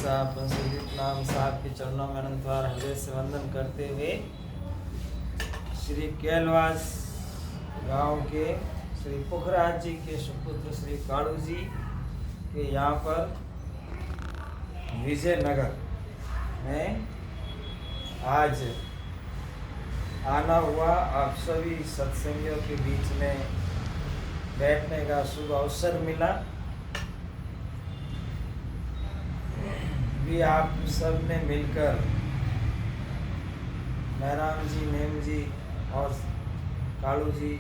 साहब संशोधित नाम साहब के चरणों में अनंतवार हृदय से वंदन करते हुए श्री कैलवास गांव के श्री पुखराज जी के सुपुत्र श्री कालू जी के यहाँ पर विजयनगर में आज आना हुआ। आप सभी सत्संगियों के बीच में बैठने का शुभ अवसर मिला। भी आप सब ने मिलकर महराम जी, नेम जी और कालू जी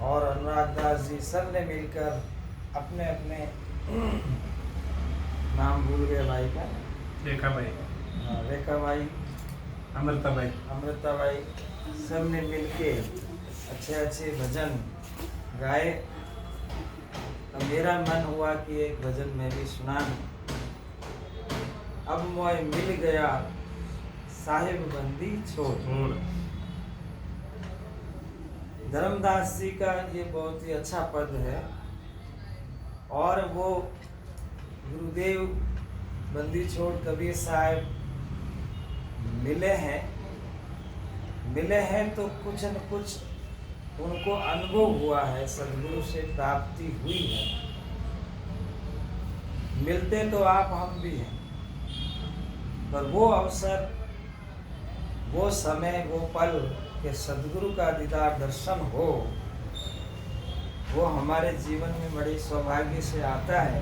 और अनुराग दास जी सब ने मिलकर अपने अपने नाम भूल गए भाई का, रेखा भाई, रेखा भाई, अमृता भाई सब ने मिलके अच्छे अच्छे भजन गाए। तो मेरा मन हुआ कि एक भजन मैं भी सुना दूं। अब मोय मिल गया साहिब बंदी छोड़। धर्मदास जी का ये बहुत ही अच्छा पद है और वो गुरुदेव बंदी छोड़ कबीर साहब मिले हैं तो कुछ न कुछ उनको अनुभव हुआ है, सदगुरु से प्राप्ति हुई है। मिलते तो आप हम भी हैं, पर वो अवसर, वो समय, वो पल के सदगुरु का दीदार दर्शन हो, वो हमारे जीवन में बड़े सौभाग्य से आता है।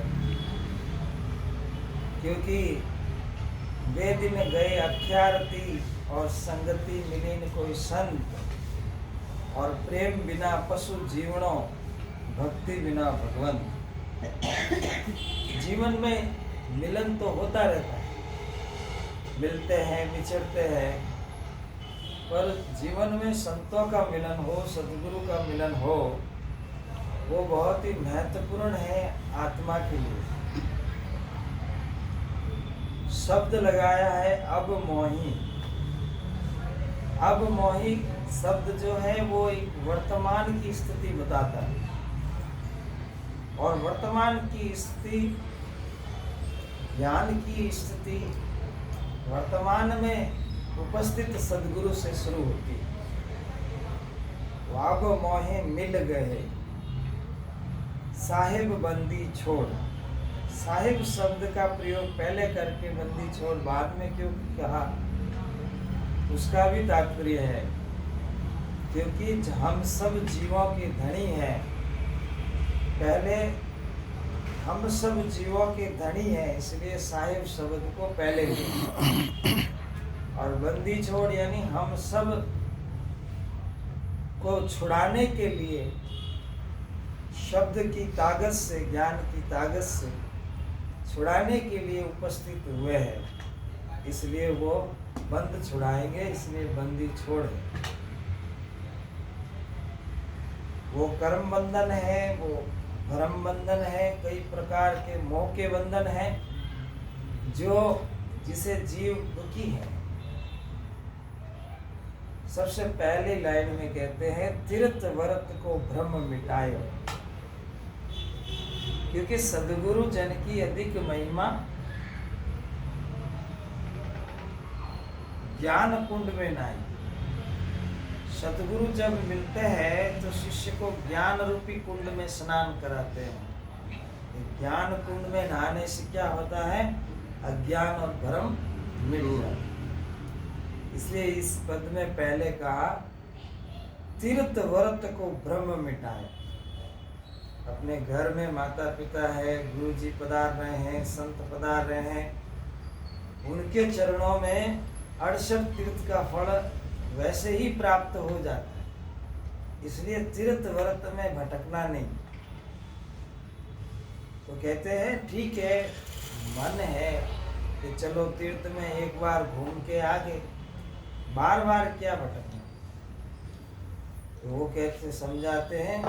क्योंकि वे दिन गए अख्यारती और संगति मिली न कोई संत, और प्रेम बिना पशु जीवनों भक्ति बिना भगवंत। जीवन में मिलन तो होता रहता है, मिलते हैं, विचरते हैं, पर जीवन में संतों का मिलन हो, सद्गुरु का मिलन हो, वो बहुत ही महत्वपूर्ण है आत्मा के लिए। शब्द लगाया है अब मोही। अब मोही शब्द जो है वो एक वर्तमान की स्थिति बताता है, और वर्तमान की स्थिति, ज्ञान की स्थिति वर्तमान में उपस्थित सद्गुरु से शुरू होती है। अब मोहे मिल गए साहिब बंदी छोड़। साहिब शब्द का प्रयोग पहले करके बंदी छोड़ बाद में क्यों कहा, उसका भी तात्पर्य है। क्योंकि हम सब जीवों के धनी हैं, पहले हम सब जीवों के धनी हैं, इसलिए साहिब शब्द को पहले लिया। और बंदी छोड़ यानी हम सब को छुड़ाने के लिए शब्द की ताकत से, ज्ञान की ताकत से छुड़ाने के लिए उपस्थित हुए हैं, इसलिए वो बंद छुड़ाएंगे, इसलिए बंदी छोड़ है। वो कर्म बंधन है, वो भ्रम बंधन है, कई प्रकार के मोह के बंधन है जो जिसे जीव दुखी है। सबसे पहले लाइन में कहते हैं तीर्थ व्रत को भ्रम मिटायो। क्योंकि सद्गुरु जन की अधिक महिमा ज्ञान कुंड में नहीं। सद्गुरु जब मिलते हैं तो शिष्य को ज्ञान रूपी कुंड में स्नान कराते हैं। ज्ञान कुंड में नहाने से क्या होता है, अज्ञान और भ्रम मिट जाता है। इसलिए इस पद में पहले कहा तीर्थ व्रत को भ्रम मिटाए। अपने घर में माता पिता है, गुरु जी पधार रहे हैं, संत पधार रहे हैं, उनके चरणों में 68 तीर्थ का फल वैसे ही प्राप्त हो जाता है। इसलिए तीर्थ व्रत में भटकना नहीं। तो कहते हैं ठीक है, मन है कि चलो तीर्थ में एक बार घूम के आगे, बार बार क्या भटकना। तो वो कहते समझाते हैं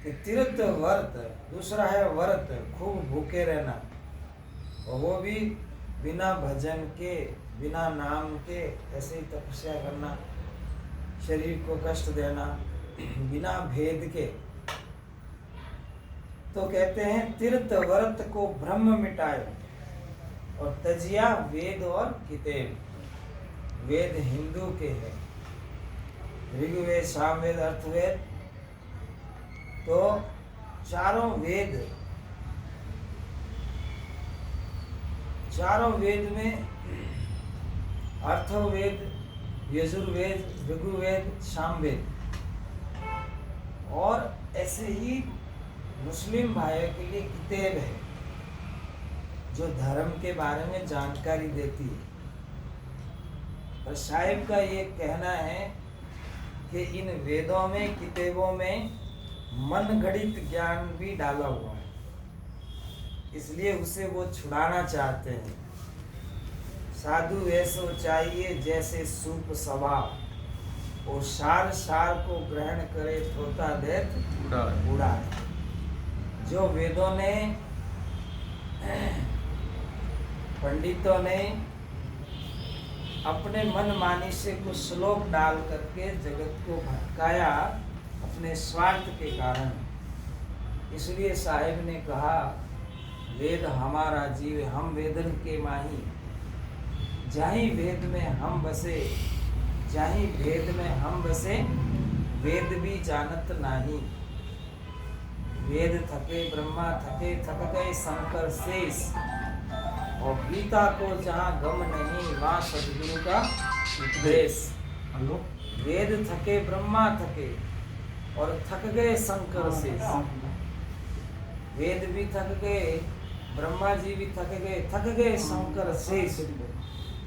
कि तीर्थ व्रत, दूसरा है व्रत, खूब भूखे रहना, और वो भी बिना भजन के, बिना नाम के, ऐसे ही तपस्या करना, शरीर को कष्ट देना बिना भेद के। तो कहते हैं तीर्थ व्रत को ब्रह्म मिटाए और तजिया वेद और किताब। वेद हिंदू के हैं, ऋग्वेद, सामवेद, अर्थवेद। तो चारों वेद में अर्थवेद, यजुर्वेद, ऋग्वेद, सामवेद, और ऐसे ही मुस्लिम भाइयों के लिए किताब है जो धर्म के बारे में जानकारी देती है। और साहिब का ये कहना है कि इन वेदों में, किताबों में मनगढ़ित ज्ञान भी डाला हुआ है, इसलिए उसे वो छुड़ाना चाहते हैं। साधु ऐसो चाहिए जैसे सूप स्वभाव, वो सार सार को ग्रहण करे थोता देत उड़ा। जो वेदों ने, पंडितों ने अपने मन मानी से कुछ श्लोक डाल करके जगत को भटकाया अपने स्वार्थ के कारण। इसलिए साहिब ने कहा वेद हमारा जीव, हम वेदन के माही। जाहि वेद में हम बसे, जाहि वेद में हम बसे, वेद भी जानत नाही। वेद थके ब्रह्मा थके, थक गए शंकर शेष। और गीता को जहाँ गम नहीं, वहाँ सदगुरु का उपदेश। वेद थके ब्रह्मा थके और थक गए शंकर शेष। वेद भी थक गए, ब्रह्मा जी भी थक गए शंकर शेष।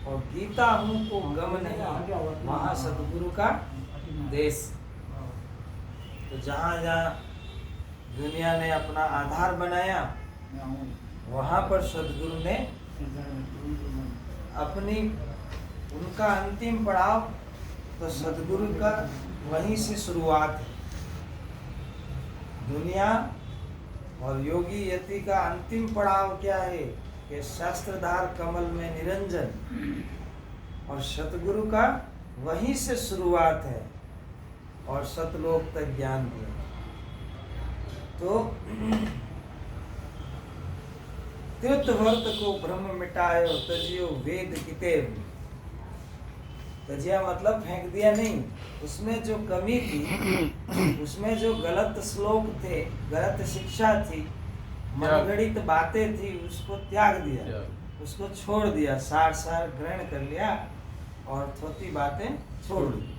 और गीता हूँ को गम नहीं, वहाँ सदगुरु का देश। तो जहाँ जहाँ दुनिया ने अपना आधार बनाया, वहाँ पर सदगुरु ने अपनी, उनका अंतिम पड़ाव, तो सदगुरु का वहीं से शुरुआत है। दुनिया और योगी यति का अंतिम पड़ाव क्या है कि शास्त्रधार कमल में निरंजन, और सतगुरु का वहीं से शुरुआत है और सतलोक तक ज्ञान दिया। तो तीर्थ व्रत को ब्रह्म मिटायो, तजियो वेद किताब। तजिया मतलब फेंक दिया नहीं, उसमें जो कमी थी, उसमें जो गलत श्लोक थे, गलत शिक्षा थी, मनगढ़ित बातें थी, उसको त्याग दिया, उसको छोड़ दिया, सार सार ग्रहण कर लिया और थोती बातें छोड़ दी।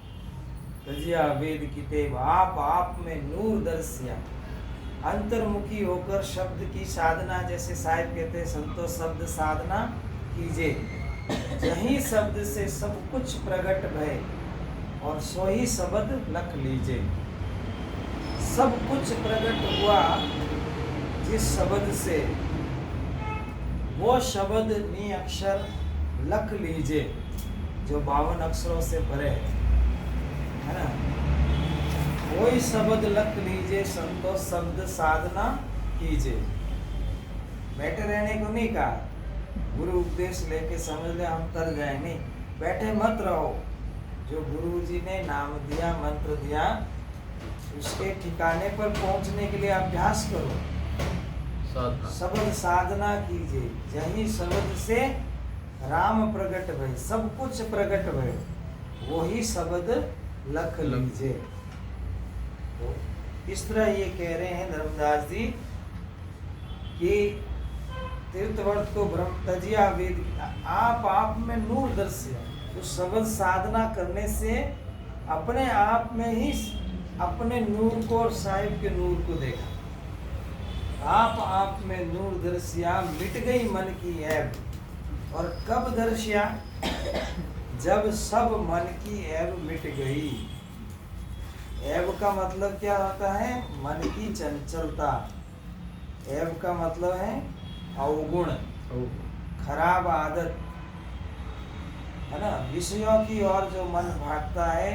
तजिया वेद किताब, आप में नूर दर्शिया। अंतर्मुखी होकर शब्द की साधना, जैसे साहिब कहते हैं संतोष शब्द साधना कीजिए। यही शब्द से सब कुछ प्रकट भय और सो ही शब्द लख लीजिए। सब कुछ प्रकट हुआ जिस शब्द से, वो शब्द नी अक्षर लख लीजिए, जो 52 अक्षरों से भरे है ना। वही शब्द लख लीजिए, संतोष शब्द साधना कीजिए। बैठे रहने को नहीं कहा, गुरु उपदेश लेके समझ ले हम तर गए, नहीं, बैठे मत रहो। जो गुरु जी ने नाम दिया, मंत्र दिया, उसके ठिकाने पर पहुंचने के लिए अभ्यास करो, शब्द साधना कीजिए। यही शब्द से राम प्रकट भय, सब कुछ प्रकट भय, वही शब्द लख लीजिए। तो इस तरह ये कह रहे हैं धर्मदास जी कि तीर्थव्रत को ब्रह्म तजिया वेद, आप में नूर दर्शिया। तो शब्द साधना करने से अपने आप में ही अपने नूर को और साहिब के नूर को देखा। आप में नूर दर्शिया, मिट गई मन की ऐब। और कब दर्शिया? जब सब मन की ऐब मिट गई। ऐब का मतलब क्या होता है? मन की चंचलता। ऐब का मतलब है अवगुण, खराब आदत, है ना। विषयों की ओर जो मन भागता है,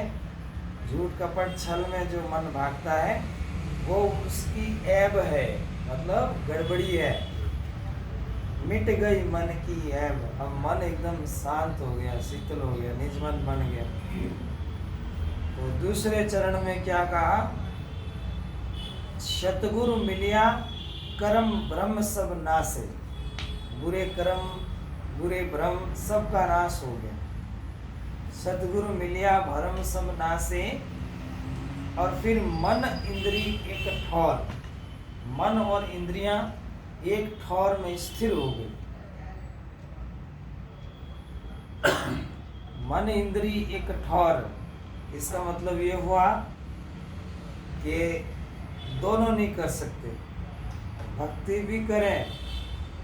झूठ कपट छल में जो मन भागता है, वो उसकी ऐब है, मतलब गड़बड़ी है। मिट गई मन की ऐब। अब मन एकदम शांत हो गया, शीतल हो गया, निज मन बन गया। तो दूसरे चरण में क्या कहा? सतगुरु मिलिया कर्म भ्रम सब नासे, बुरे कर्म बुरे भ्रम सबका नाश हो गया। सतगुरु मिलिया भरम सब नासे। और फिर मन इंद्री एक ठौर, मन और इंद्रियां एक ठौर में स्थिर हो गई। मन इंद्री एक ठौर, इसका मतलब ये हुआ कि दोनों नहीं कर सकते, भक्ति भी करें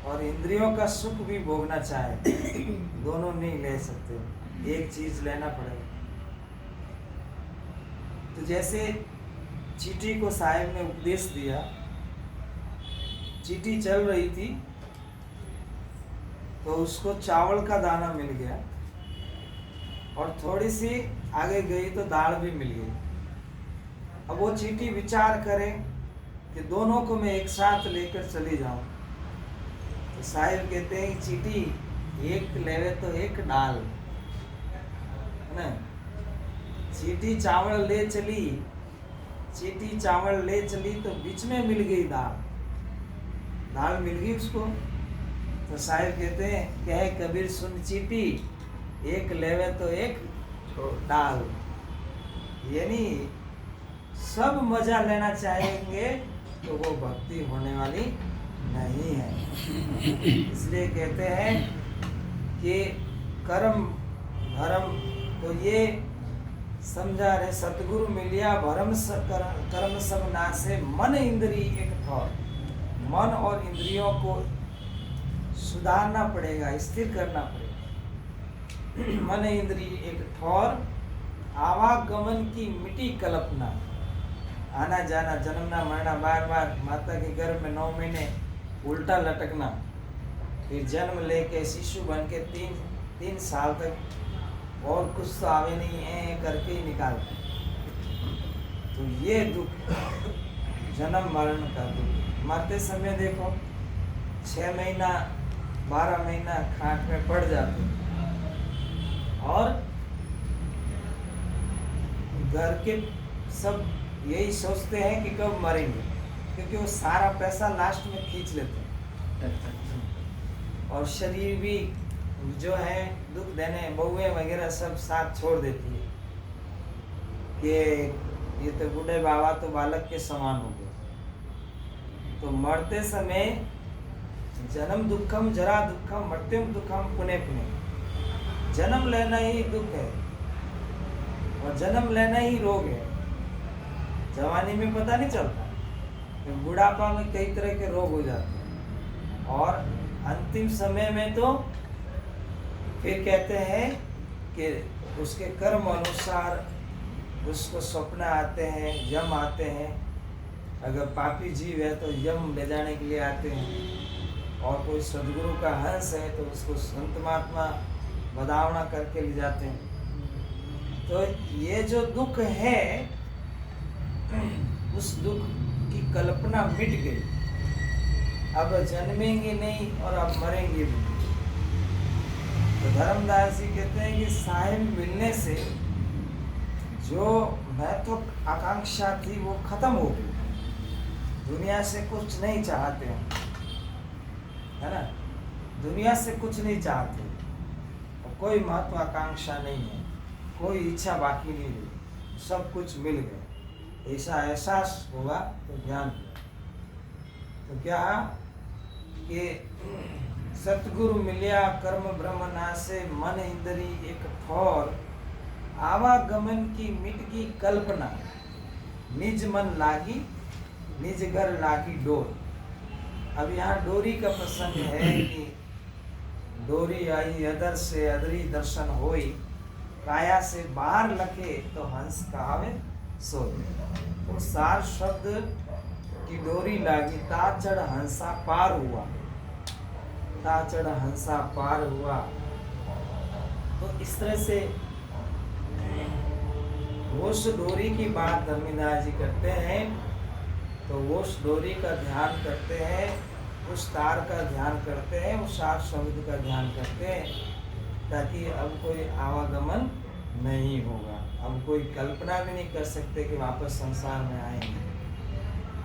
और इंद्रियों का सुख भी भोगना चाहे, दोनों नहीं ले सकते, एक चीज लेना पड़ेगा। तो जैसे चींटी को साहब ने उपदेश दिया, चींटी चल रही थी तो उसको चावल का दाना मिल गया और थोड़ी सी आगे गई तो दाल भी मिल गई। अब वो चींटी विचार करे कि दोनों को मैं एक साथ लेकर चली जाऊं। तो साहिब कहते हैं चींटी एक लेवे तो एक डाल, है ना। चींटी चावल ले चली, चींटी चावल ले चली तो बीच में मिल गई दाल, दाल मिल गई उसको। तो साहिब कहते हैं कहे कबीर सुन चींटी, एक लेवे तो एक डाल। यानी सब मजा लेना चाहेंगे तो वो भक्ति होने वाली नहीं है। इसलिए कहते हैं कि कर्म भरम, तो ये समझा रहे सतगुरु मिलिया भरम कर्म सब नासे, मन इंद्री एक ठौर, मन और इंद्रियों को सुधारना पड़ेगा, स्थिर करना पड़ेगा। मन इंद्री एक ठौर, आवागमन की मिटी कल्पना, आना जाना जन्मना मरना, बार बार माता के गर्भ में 9 महीने उल्टा लटकना, फिर जन्म लेके शिशु बन के 3 साल तक और कुछ तो आवे नहीं है करके ही निकालते। तो ये दुख, जन्म मरण का दुख। मरते समय देखो 6 महीना 12 महीना खाट में पड़ जाते और घर के सब यही सोचते हैं कि कब मरेंगे, क्योंकि वो सारा पैसा लास्ट में खींच लेते हैं। और शरीर भी जो है दुख देने, बहुएं वगैरह सब साथ छोड़ देती है कि ये तो बूढ़े बाबा तो बालक के समान हो गए। तो मरते समय जन्म दुखम जरा दुखम मृत्युम दुखम पुने पुने, जन्म लेना ही दुख है और जन्म लेना ही रोग है। जवानी में पता नहीं चलता, फिर बुढ़ापा में कई तरह के रोग हो जाते हैं और अंतिम समय में तो फिर कहते हैं कि उसके कर्म अनुसार उसको स्वप्न आते हैं, यम आते हैं। अगर पापी जीव है तो यम ले जाने के लिए आते हैं, और कोई सदगुरु का हंस है तो उसको संत महात्मा बदावना करके ले जाते हैं। तो ये जो दुख है, उस दुख की कल्पना मिट गई, अब जन्मेंगे नहीं और अब मरेंगे भी। तो धर्मदास जी कहते हैं कि साहिब मिलने से जो महत्व आकांक्षा थी वो खत्म हो गई। दुनिया से कुछ नहीं चाहते हम, है ना, दुनिया से कुछ नहीं चाहते और कोई महत्वाकांक्षा नहीं है, कोई इच्छा बाकी नहीं रही, सब कुछ मिल गया। ऐसा एहसास होगा तो ज्ञान। तो क्या कि सतगुरु मिलिया कर्म ब्रह्म नासे, मन इंद्री एक ठौर, आवागमन की मिट की कल्पना, निज मन लागी निज घर लागी डोर। अब यहाँ डोरी का प्रसंग है कि डोरी आई अदर से अदरी दर्शन होई, काया से बाहर लखे तो हंस कहावे सोई। तो सार शब्द की डोरी लागी, ताचड़ हंसा पार हुआ, ताचड़ हंसा पार हुआ। तो इस तरह से उस डोरी की बात धर्मीदास जी करते हैं। तो उस डोरी का ध्यान करते हैं, उस तार का ध्यान करते हैं, उस सार शब्द का ध्यान करते हैं, ताकि अब कोई आवागमन नहीं होगा। अब कोई कल्पना भी नहीं कर सकते कि वापस संसार में आएंगे।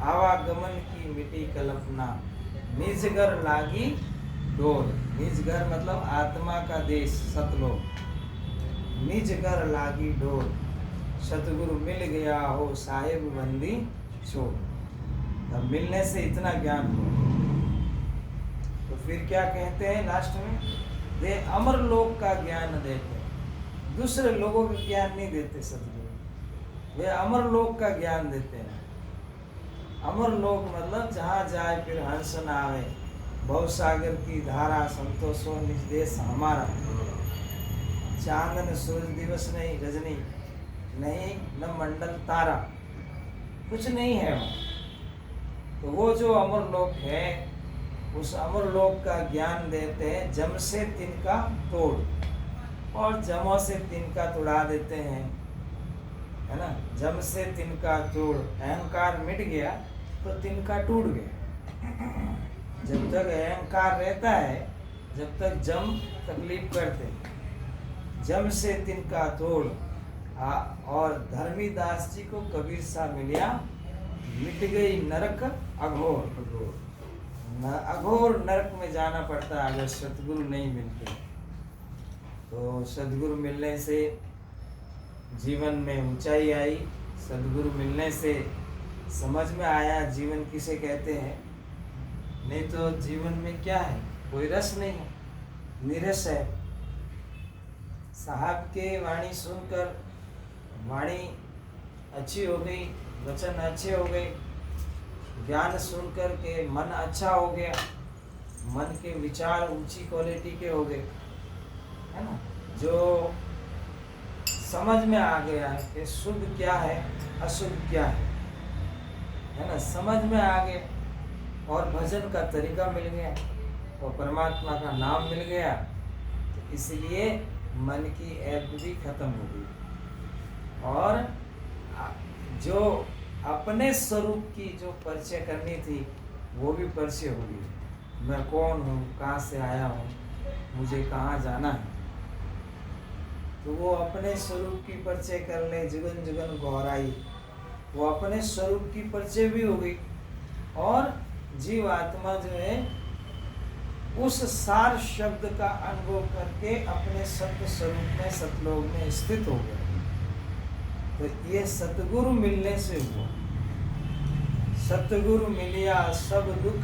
आवागमन की मिटी कल्पना, निज घर लागी डोर। निज घर मतलब आत्मा का देश सतलोक। निज घर लागी डोर, सतगुरु मिल गया हो साहिब बंदी छोड़। अब मिलने से इतना ज्ञान हो तो फिर क्या कहते हैं लास्ट में, वे अमर लोक का ज्ञान देते हैं। दूसरे लोगों का ज्ञान नहीं देते सतगुरु, वे अमर लोक का ज्ञान देते हैं। अमर लोक मतलब जहाँ जाए फिर हंस न आवे, भवसागर की धारा, संतोषो निज देश हमारा। चांदन सूरज दिवस नहीं, रजनी नहीं, न मंडल तारा, कुछ नहीं है वहाँ। तो वो जो अमर लोक है, उस अमर लोक का ज्ञान देते हैं। जम से तिनका तोड़, और जमों से तिनका तोड़ा देते हैं, है ना। जम से तिनका तोड़, अहंकार मिट गया तो तिनका टूट गया। जब तक अहंकार रहता है, जब तक जम तकलीफ करते हैं। जम से तिनका तोड़, और धर्मी दास जी को कबीर सा मिलिया, मिट गई नरक अघोर। अघोर नरक में जाना पड़ता है अगर सतगुरु नहीं मिलते। तो सदगुरु मिलने से जीवन में ऊंचाई आई। सदगुरु मिलने से समझ में आया जीवन किसे कहते हैं। नहीं तो जीवन में क्या है, कोई रस नहीं है, निरस है। साहब के वाणी सुनकर वाणी अच्छी हो गई, वचन अच्छे हो गए, ज्ञान सुनकर के मन अच्छा हो गया, मन के विचार ऊंची क्वालिटी के हो गए, है ना। जो समझ में आ गया कि शुद्ध क्या है, अशुद्ध क्या है ना, समझ में आ गया। और भजन का तरीका मिल गया और परमात्मा का नाम मिल गया, तो इसलिए मन की ऐब भी खत्म हो गई। और जो अपने स्वरूप की जो परिचय करनी थी, वो भी परिचय हो गई। मैं कौन हूँ, कहाँ से आया हूँ, मुझे कहाँ जाना है। तो वो अपने स्वरूप की परिचय कर ले, जुगन जुगन गहराई, वो अपने स्वरूप की परिचय भी हो गई। और जीव आत्मा जो है उस सार शब्द का अनुभव करके अपने सत्य स्वरूप में, सतलोक में स्थित हो गया। तो ये सतगुरु मिलने से हुआ। सतगुरु मिलिया सब दुख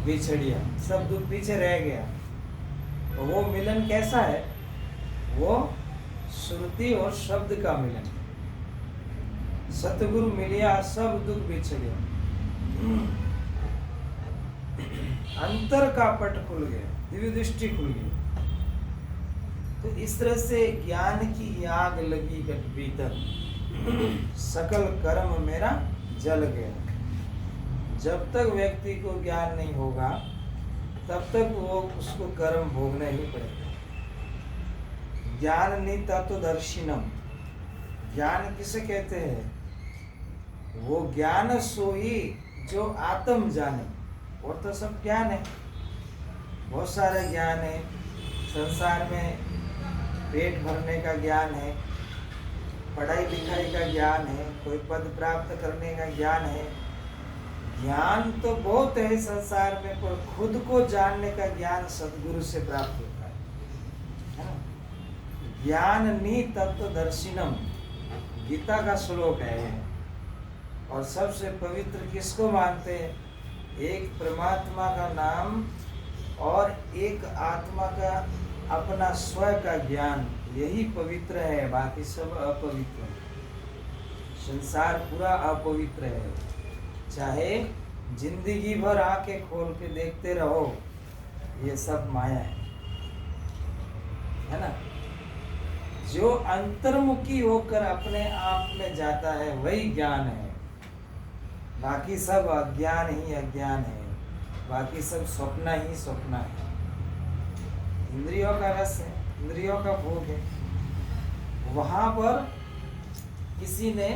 बिछड़िया, सब दुख पीछे रह गया। तो वो मिलन कैसा है, वो श्रुति और शब्द का मिलन। सतगुरु मिलिया सब दुख बिछड़िया, अंतर का पट खुल गया, दिव्य दृष्टि खुल गई। तो इस तरह से ज्ञान की आग लगी घट भीतर, सकल कर्म मेरा जल गया। जब तक व्यक्ति को ज्ञान नहीं होगा, तब तक वो उसको कर्म भोगना ही पड़ेगा। ज्ञान नहीं तत्वदर्शिनम, ज्ञान किसे कहते हैं, वो ज्ञान सोई जो आत्म जाने। और तो सब ज्ञान है, बहुत सारे ज्ञान है संसार में। पेट भरने का ज्ञान है, पढ़ाई लिखाई का ज्ञान है, कोई पद प्राप्त करने का ज्ञान है। ज्ञान तो बहुत है संसार में, पर खुद को जानने का ज्ञान सद्गुरु से प्राप्त होता है ना। ज्ञान नी तत्वदर्शिनम, गीता का श्लोक है। और सबसे पवित्र किसको मानते हैं, एक परमात्मा का नाम और एक आत्मा का अपना स्व का ज्ञान, यही पवित्र है। बाकी सब अपवित्र है। संसार पूरा अपवित्र है। चाहे जिंदगी भर आंखें खोल के देखते रहो, ये सब माया है ना। जो अंतर्मुखी होकर अपने आप में जाता है वही ज्ञान है। बाकी सब अज्ञान ही अज्ञान है, बाकी सब स्वप्न ही स्वप्न है। इंद्रियों का रस है, इंद्रियों का भोग है। वहां पर किसी ने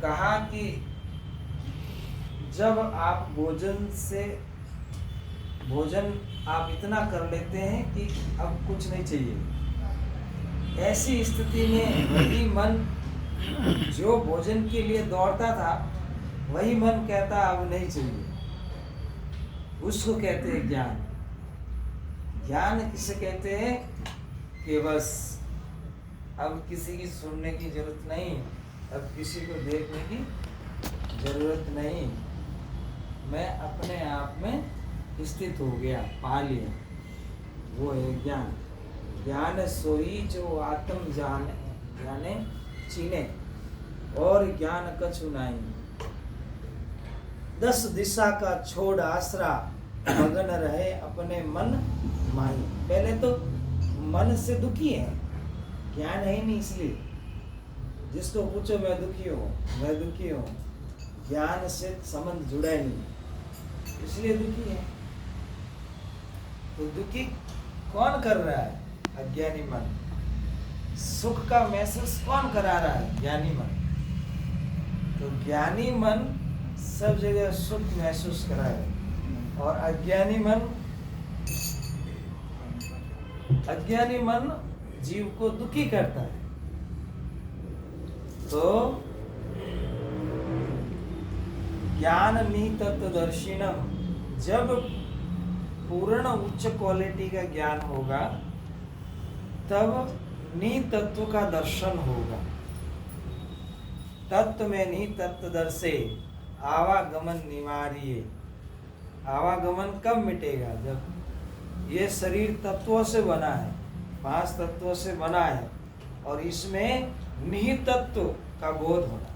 कहा कि जब आप भोजन आप इतना कर लेते हैं कि अब कुछ नहीं चाहिए, ऐसी स्थिति में वही मन जो भोजन के लिए दौड़ता था वही मन कहता अब नहीं चाहिए, उसको कहते हैं ज्ञान। ज्ञान किसे कहते हैं कि बस अब किसी की सुनने की जरूरत नहीं, अब किसी को देखने की जरूरत नहीं, मैं अपने आप में स्थित हो गया, पा लिया, वो है ज्ञान। ज्ञान सोई जो आत्म जाने चीने, और ज्ञान कछु नहीं। 10 दिशा का छोड़ आसरा, मगन रहे अपने मन माही। पहले तो मन से दुखी है, ज्ञान है ही नहीं, इसलिए जिसको पूछो मैं दुखी हूँ, ज्ञान से संबंध जुड़ा ही नहीं, इसलिए दुखी है। तो दुखी कौन कर रहा है? अज्ञानी मन। सुख का महसूस कौन करा रहा है? ज्ञानी मन। तो ज्ञानी मन सब जगह सुख महसूस कराए, और अज्ञानी मन जीव को दुखी करता है। तो ज्ञान नितत्वदर्शिनम, जब पूर्ण उच्च क्वालिटी का ज्ञान होगा तब नितत्व का दर्शन होगा। तत्व में नितत्वदर्शे आवागमन निवार्य। आवागमन कब मिटेगा? जब ये शरीर तत्वों से बना है, 5 तत्वों से बना है, और इसमें निहित तत्व का बोध होना।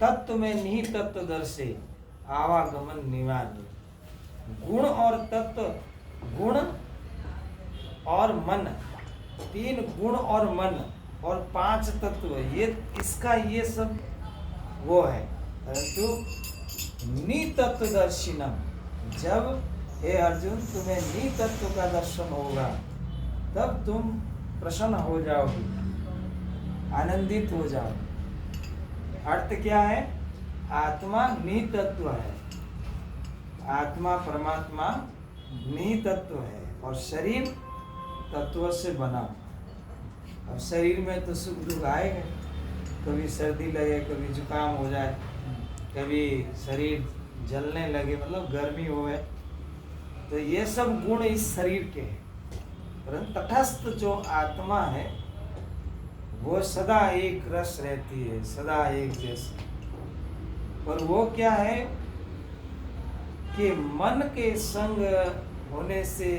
तत्व में निहित तत्वदर्शे आवागमन निवार्य। गुण और तत्व, गुण और मन, 3 गुण और मन और 5 तत्व, ये इसका ये सब वो है। परंतु नितत्वदर्शिनम, जब हे अर्जुन तुम्हें नितत्व का दर्शन होगा तब तुम प्रसन्न हो जाओगे, आनंदित हो जाओगे। अर्थ क्या है? आत्मा नितत्व है, आत्मा परमात्मा नितत्व है, और शरीर तत्व से बना। अब शरीर में तो सुख दुख आएगा, कभी सर्दी लगे, कभी जुकाम हो जाए, कभी शरीर जलने लगे, मतलब गर्मी होए, तो ये सब गुण इस शरीर के हैं। परंतु तटस्थ जो आत्मा है वो सदा एक रस रहती है, सदा एक जैसी। और वो क्या है कि मन के संग होने से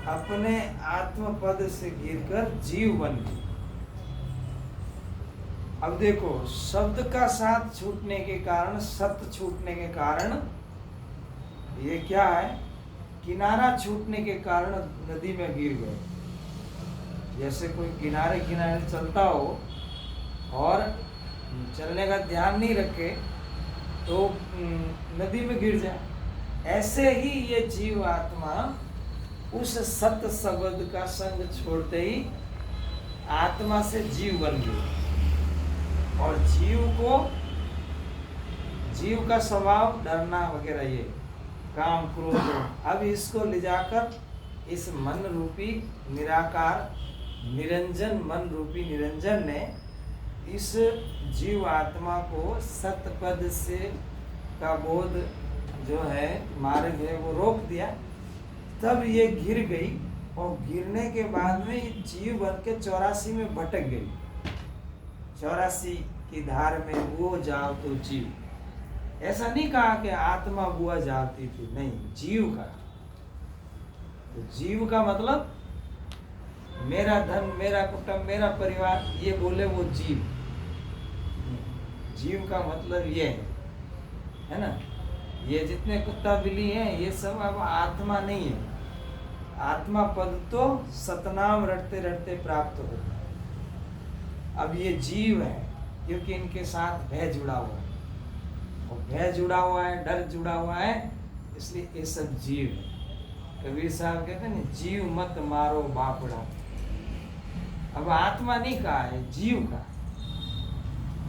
अपने आत्मपद से गिरकर जीव बन गई। अब देखो, शब्द का साथ छूटने के कारण, सत्य छूटने के कारण, ये क्या है? किनारा छूटने के कारण नदी में गिर गए। जैसे कोई किनारे किनारे चलता हो और चलने का ध्यान नहीं रखे तो नदी में गिर जाए, ऐसे ही ये जीव आत्मा उस सत्य शब्द का संग छोड़ते ही आत्मा से जीव बन गई। और जीव का स्वभाव डरना वगैरह, ये काम क्रोध। अब इसको ले जाकर इस मन रूपी निराकार निरंजन, मन रूपी निरंजन ने इस जीव आत्मा को सतपद से का बोध जो है, मार्ग है, वो रोक दिया। तब ये गिर गई, और गिरने के बाद में ये जीव बन के 84 में भटक गई। 84 की धार में वो जाओ तो जीव। ऐसा नहीं कहा कि आत्मा बुआ जाती थी, नहीं, जीव का। तो जीव का मतलब मेरा धन, मेरा कुटुंब, मेरा परिवार, ये बोले वो जीव। जीव का मतलब ये है ना। ये जितने कुत्ता बिल्ली हैं ये सब अब आत्मा नहीं है। आत्मा पद तो सतनाम रटते रटते प्राप्त होता है। अब ये जीव है क्योंकि इनके साथ भय जुड़ा हुआ है, और भय जुड़ा हुआ है, डर जुड़ा हुआ है, इसलिए ये सब जीव है। कबीर साहब कहते हैं ना, जीव मत मारो बापड़ा। अब आत्मा नहीं कहा है, जीव का।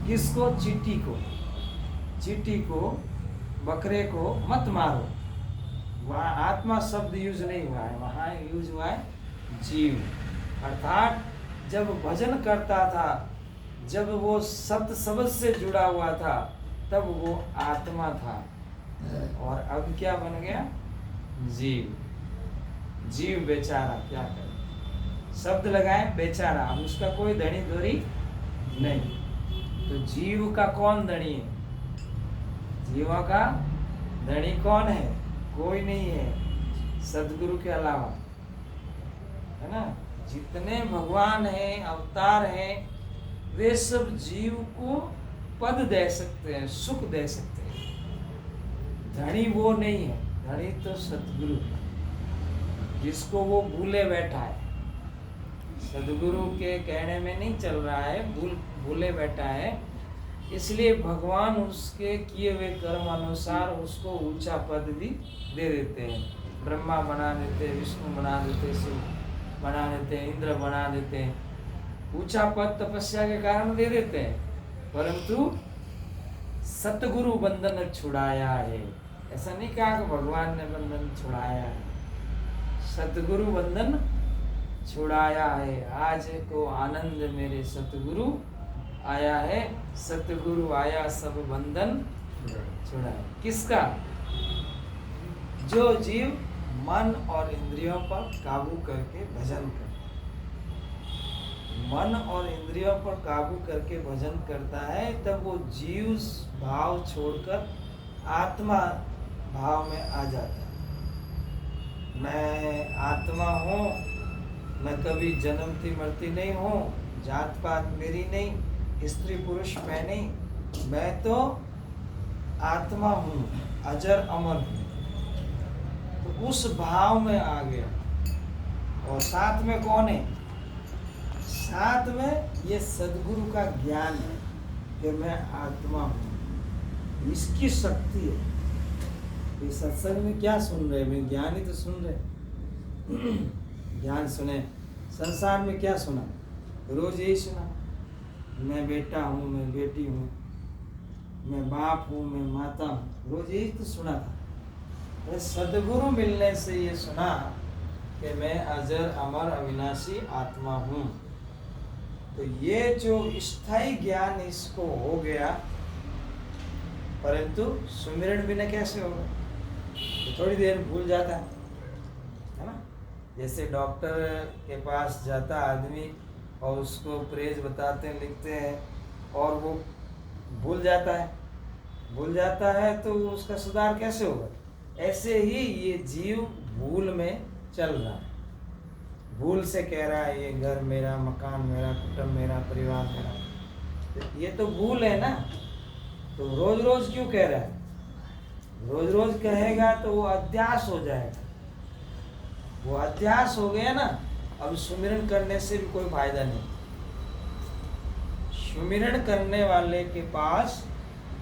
किसको? चींटी को, बकरे को मत मारो। वहाँ आत्मा शब्द यूज नहीं हुआ है, वहाँ यूज हुआ है जीव। अर्थात जब भजन करता था जब वो सत शब्द से जुड़ा हुआ था तब वो आत्मा था, और अब क्या बन गया? जीव। जीव बेचारा क्या करे, शब्द लगाए बेचारा, अब उसका कोई धनी धोरी नहीं। तो जीव का कौन धनी है? जीवों का धनी कौन है? कोई नहीं है सदगुरु के अलावा, है ना। जितने भगवान हैं, अवतार हैं, वे सब जीव को पद दे सकते हैं, सुख दे सकते हैं। धनी वो नहीं है, धनी तो सदगुरु है, जिसको वो भूले बैठा है। सदगुरु के कहने में नहीं चल रहा है, भूले बैठा है, इसलिए भगवान उसके किए हुए कर्म अनुसार उसको ऊंचा पद भी दे देते हैं। ब्रह्मा बना देते, विष्णु बना देते, शिव बना देते, इंद्र बना देते, ऊंचा पद तपस्या के कारण दे देते हैं। परंतु सतगुरु बंधन छुड़ाया है, ऐसा नहीं कहा कि भगवान ने बंधन छुड़ाया है, सतगुरु बंधन छुड़ाया है। आज को आनंद मेरे सतगुरु आया है, सतगुरु आया सब बंधन छुड़ाया। किसका? जो जीव मन और इंद्रियों पर काबू करके भजन कर, मन और इंद्रियों पर काबू करके भजन करता है, तब वो जीव भाव छोड़कर आत्मा भाव में आ जाता है। मैं आत्मा हूँ, मैं कभी जन्मती मरती नहीं हूँ, जात पात मेरी नहीं, स्त्री पुरुष मैं नहीं, मैं तो आत्मा हूँ, अजर अमर हूँ। तो उस भाव में आ गया। और साथ में कौन है? साथ में ये सदगुरु का ज्ञान है कि मैं आत्मा हूँ, इसकी शक्ति है। ये सत्संग में क्या सुन रहे हैं? ज्ञान ही तो सुन रहे। ज्ञान सुने, संसार में क्या सुना? रोज यही सुना, मैं बेटा हूँ, मैं बेटी हूँ, मैं बाप हूँ, मैं माता हूँ, रोज यही तो सुना था। सदगुरु मिलने से ये सुना कि मैं अजर अमर अविनाशी आत्मा हूँ। तो ये जो स्थायी ज्ञान इसको हो गया, परंतु सुमिरन बिना कैसे होगा? तो थोड़ी देर भूल जाता है ना। जैसे डॉक्टर के पास जाता आदमी और उसको प्रेज बताते हैं, लिखते हैं, और वो भूल जाता है तो उसका सुधार कैसे होगा? ऐसे ही ये जीव भूल में चल रहा है, भूल से कह रहा है ये घर मेरा, मकान मेरा, कुटुंब मेरा, परिवार मेरा। तो ये तो भूल है ना। तो रोज रोज क्यों कह रहा है? रोज रोज कहेगा तो वो अध्यास हो जाएगा। वो अध्यास हो गया ना, अब सुमिरन करने से भी कोई फायदा नहीं। सुमिरन करने वाले के पास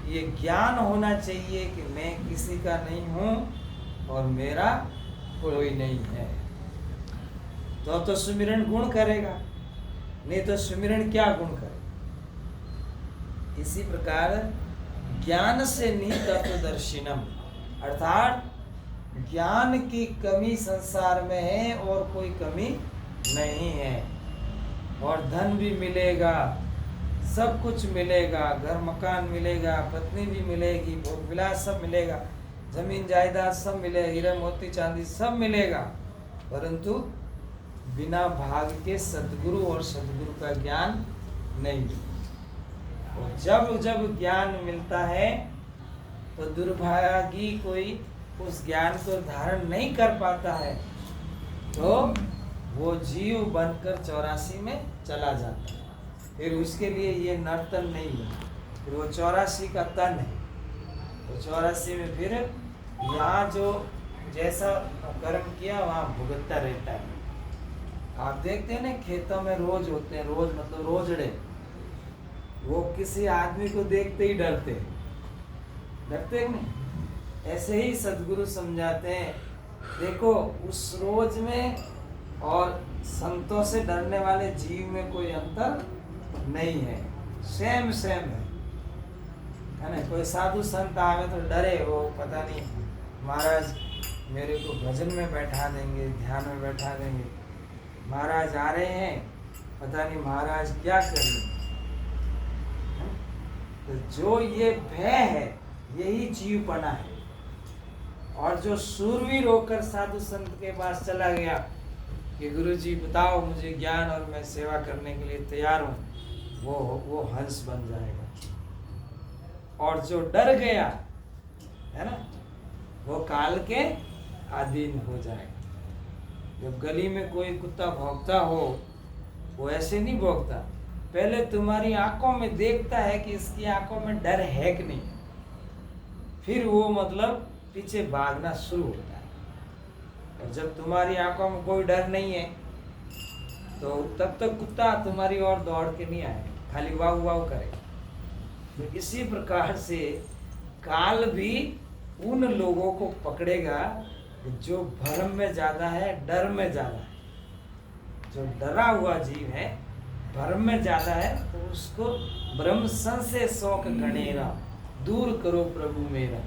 ये ज्ञान होना चाहिए कि मैं किसी का नहीं हूँ और मेरा कोई नहीं है। तो सुमिरन गुण करेगा, नहीं तो सुमिरन क्या गुण करे। इसी प्रकार ज्ञान से नितत्वदर्शिनम, अर्थात ज्ञान की कमी संसार में है और कोई कमी नहीं है। और धन भी मिलेगा, सब कुछ मिलेगा, घर मकान मिलेगा, पत्नी भी मिलेगी, भोग विलास सब मिलेगा, जमीन जायदाद सब मिलेगा, हीरा मोती चांदी सब मिलेगा, परंतु बिना भाग के सद्गुरु और सद्गुरु का ज्ञान नहीं मिलता। और जब जब ज्ञान मिलता है तो दुर्भागी कोई उस ज्ञान को धारण नहीं कर पाता है, तो वो जीव बनकर 84 में चला जाता है। फिर उसके लिए ये नर्तन नहीं है, फिर वो 84 का तन है। तो 84 में फिर यहाँ जो जैसा कर्म किया वहाँ भुगतता रहता है। आप देखते हैं ना, खेतों में रोज होते हैं, रोज मतलब रोजड़े, वो किसी आदमी को देखते ही डरते हैं नहीं। ऐसे ही सद्गुरु समझाते हैं, देखो उस रोज में और संतों से डरने वाले जीव में कोई अंतर नहीं है, सेम है ना। कोई साधु संत आवे तो डरे, वो पता नहीं महाराज मेरे को भजन में बैठा देंगे, ध्यान में बैठा देंगे, महाराज आ रहे हैं, पता नहीं महाराज क्या करेंगे। तो जो ये भय है यही जीवपना है। और जो शूरवीर होकर साधु संत के पास चला गया कि गुरु जी बताओ मुझे ज्ञान और मैं सेवा करने के लिए तैयार हूँ, वो हंस बन जाएगा। और जो डर गया है ना, वो काल के अधीन हो जाएगा। जब गली में कोई कुत्ता भौंकता हो, वो ऐसे नहीं भौंकता, पहले तुम्हारी आंखों में देखता है कि इसकी आंखों में डर है कि नहीं, फिर वो मतलब पीछे भागना शुरू होता है। और जब तुम्हारी आंखों में कोई डर नहीं है तो तब तक कुत्ता तुम्हारी ओर दौड़ के नहीं आएगा, खाली वाव वाव करेगा। तो इसी प्रकार से काल भी उन लोगों को पकड़ेगा जो भ्रम में ज्यादा है, डर में ज्यादा है। जो डरा हुआ जीव है, भ्रम में ज्यादा है, तो उसको ब्रह्म संशय शौक गणेरा, दूर करो प्रभु मेरा।